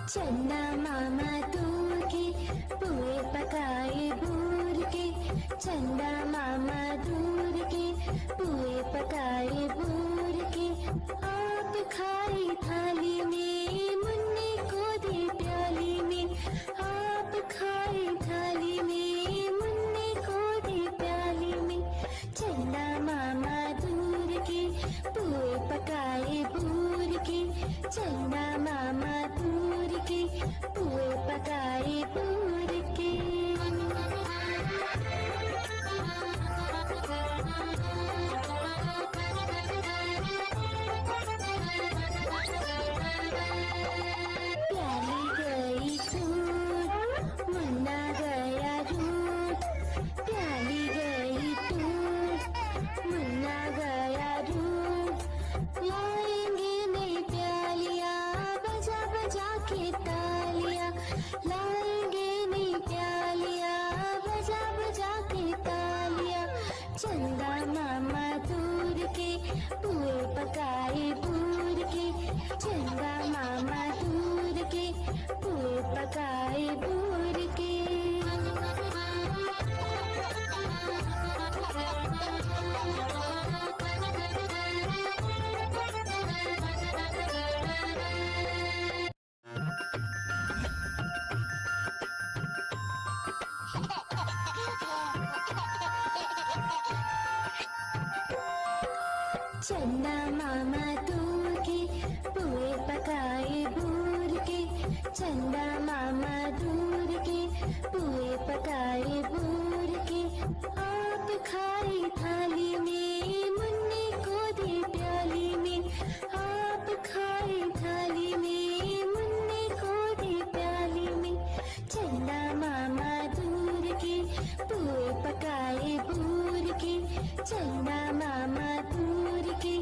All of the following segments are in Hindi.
चन्ना मामा दूर के पुए पकाए बूर के, चन्ना मामा दूर के पुए पकाए बूर के। आप खाए थाली में मुन्ने को दे प्याली में, आप खाए थाली में मुन्ने को दे प्याली में। चन्ना मामा दूर के पुए पकाए बूर के, चन्ना मामा दूर के पुए पकाए बूर के। प्याली गई टूट मुन्ना गया रूट, प्याली गई टूट मुन्ना गया रूट। लाएंगे नई प्यालियाँ बजा बजा के तालियाँ, लाएंगे नई प्यालियाँ बजा बजा के तालियाँ। चंदा मामा दूर के पुए पकाए बूर के, चंदा मामा दूर के पुए पकाए बूर के। चन्ना मामा दूर के पुए पकाए बूर के, चन्ना मामा दूर के पुए पकाए बूर के। आप खाए थाली में मुन्ने को दे प्याली में, आप खाए थाली में मुन्ने को दे प्याली में। चन्ना मामा दूर के पुए पकाए बूर के, चन्ना मामा दूर के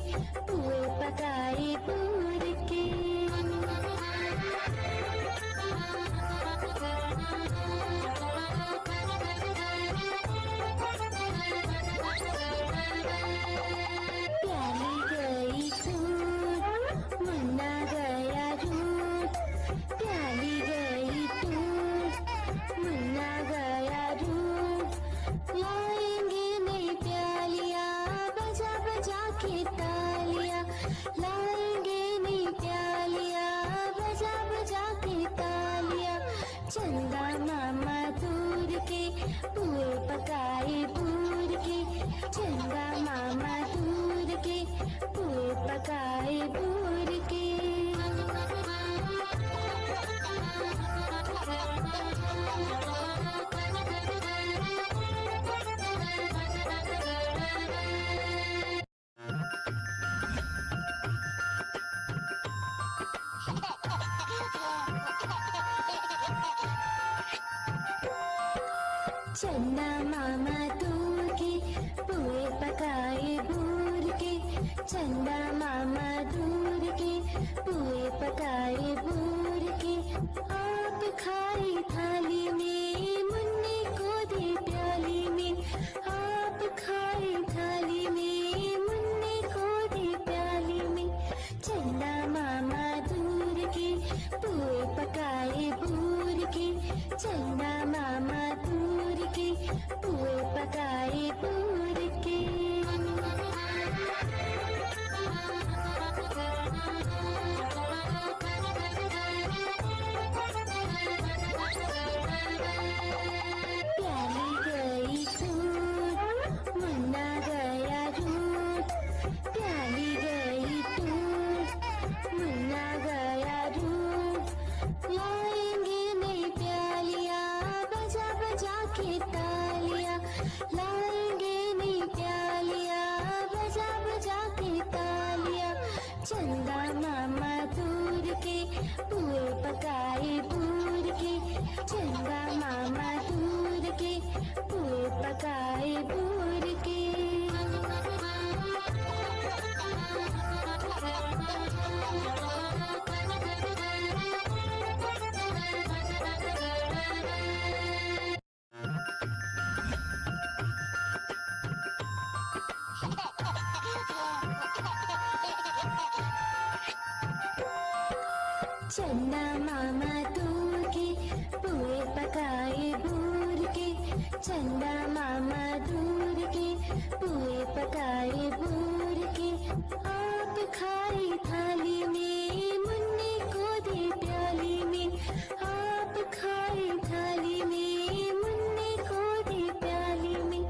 पुए पकाए बूर के। प्याली गई टूट मुन्ना गया रूट, प्याली गई टूट मुन्ना गया रूट। लाएंगे नई प्यालियाँ बजा बजा के तालियाँ, लाएंगे नई प्यालियाँ बजा बजा के तालियाँ। चंदा मामा दूर के पुए पकाए बूर के, चंदा मामा दूर के पुए पकाए बूर के। चन्ना मामा दूर के पुए पकाए बूर के, चन्ना मामा दूर के पुए पकाए बूर के। आप खाए थाली में मुन्ने को दे प्याली में, आप खाए थाली में मुन्ने को दे प्याली में। चन्ना मामा दूर के पुए पकाए बूर के, चन्ना मामा दूर के पुए पकाए बूर के। प्याली गई टूट मुन्ना गया रूट, प्याली गई टूट मुन्ना गया रूट। लाएंगे नई प्यालियाँ बजा बजा के तालियाँ, लाएंगे नई प्यालियाँ बजा बजा के तालियाँ। चंदा मामा दूर के पुए पकाए बूर के, चंदा मामा दूर के पुए पकाए बूर के। चंदा मामा दूर के पुए पकाए बूर के, चंदा मामा दूर के पुए पकाए बूर के। आप खाई थाली में मुन्ने को दे प्याली में, आप खाई थाली में मुन्ने को दे प्याली में।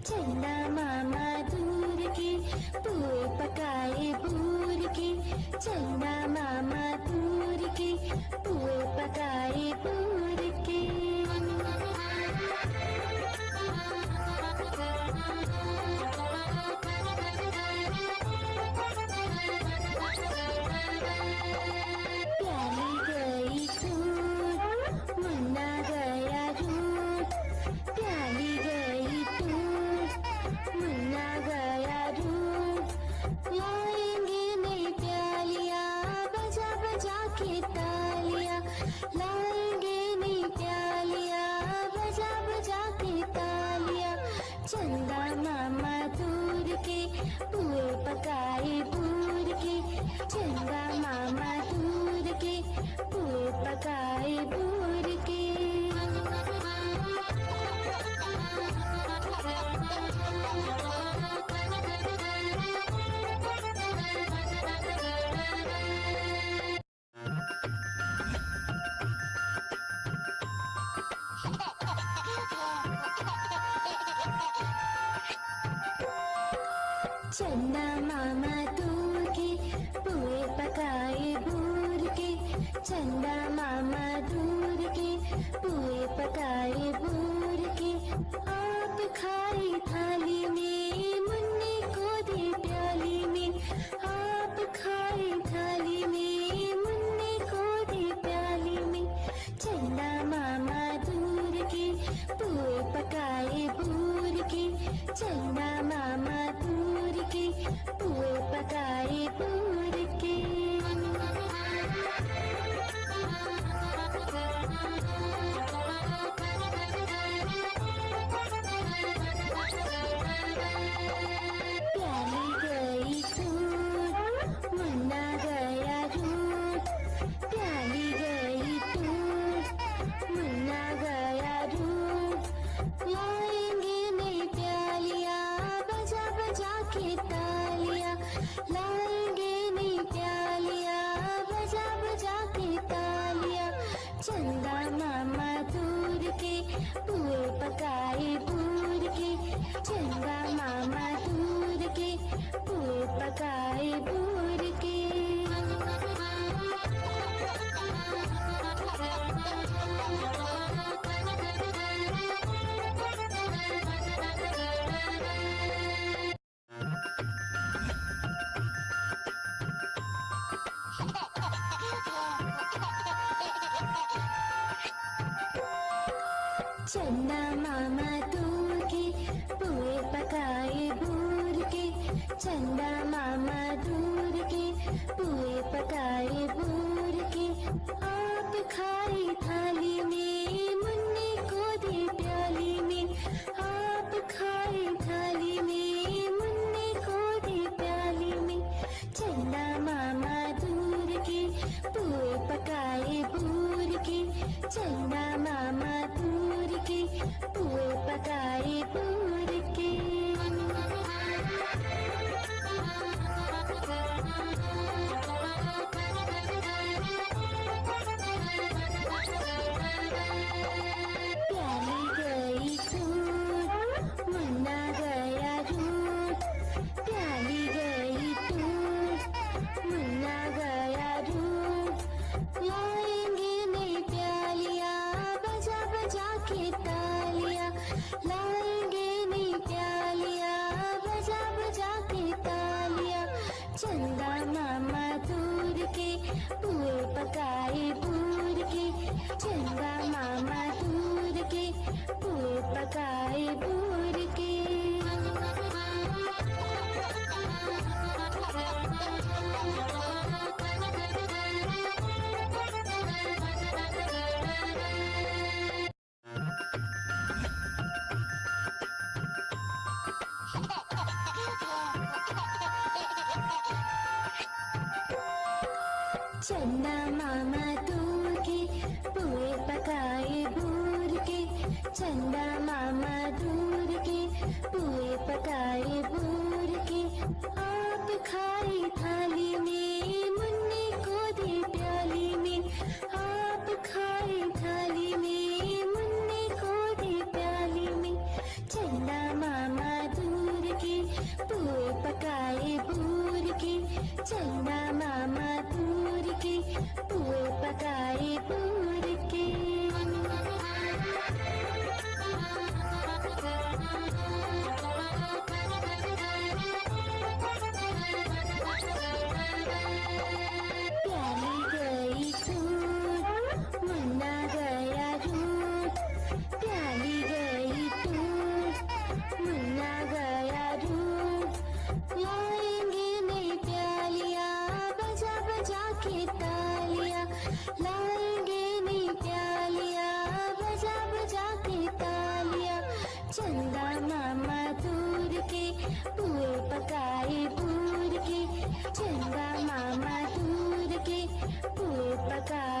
चंदा मामा दूर के पुए पकाए बूर के, चंदा मामा दूर के पुए पकाए बूर के। प्याली गई टूट मुन्ना गया रूट, प्याली गई टूट मुन्ना गया रूट। लाएंगे नई प्यालियाँ बजा बजा के तालियाँ, लाएंगे नई प्यालियाँ बजा बजा के तालियाँ। चंदा मामा दूर के पुए पकाए बूर के, चंदा मामा दूर के पुए पकाए बूर के। चंदा मामा दूर के पुए पकाए बूर के, चंदा मामा दूर के पुए पकाए बूर के। आप खाई थाली में मुन्ने को दे प्याली में, आप खाई थाली में मुन्ने को दे प्याली में। चंदा मामा दूर के पुए पकाए बूर के, चंदा मामा दूर के पुए पकाए बूर के। प्याली गई टूट मुन्ना गया रूट, प्याली गई टूट मुन्ना गया रूट। लाएंगे नई प्यालियाँ बजा बजा के तालियाँ, लाएंगे नई प्यालियाँ बजा बजा के तालियाँ। चंदा मामा दूर के पुए पकाए बूर के, चंदा मामा दूर के पुए पकाए बूर के। चंदा मामा दूर के पुए पकाए बूर के, चंदा मामा दूर के पुए पकाए बूर के। आप खाई थाली में मुन्ने को दे प्याली में, आप खाई थाली में मुन्ने को दे प्याली में। चंदा मामा दूर के पुए पकाए बूर के, चंदा मामा दूर के चंदा मामा दूर के पुए पकाए बूर के। आप खाए थाली में मुन्ने को दे प्याली में। आप खाए थाली में मुन्ने को दे प्याली में। चंदा मामा दूर के पुए पकाए बूर के। चंदा मामा दूर के पुए पकाए बूर के। प्याली गई टूट मुन्ना गया रूठ। प्याली गई टूट मुन्ना गया रूठ। लाएंगे नई प्यालियाँ बजा बजा के तालियाँ। लाएंगे नई प्यालियाँ बजा बजा के तालियाँ। चंदा मामा दूर के पुए पकाए बूर के। चंदा मामा दूर के पुए पकाए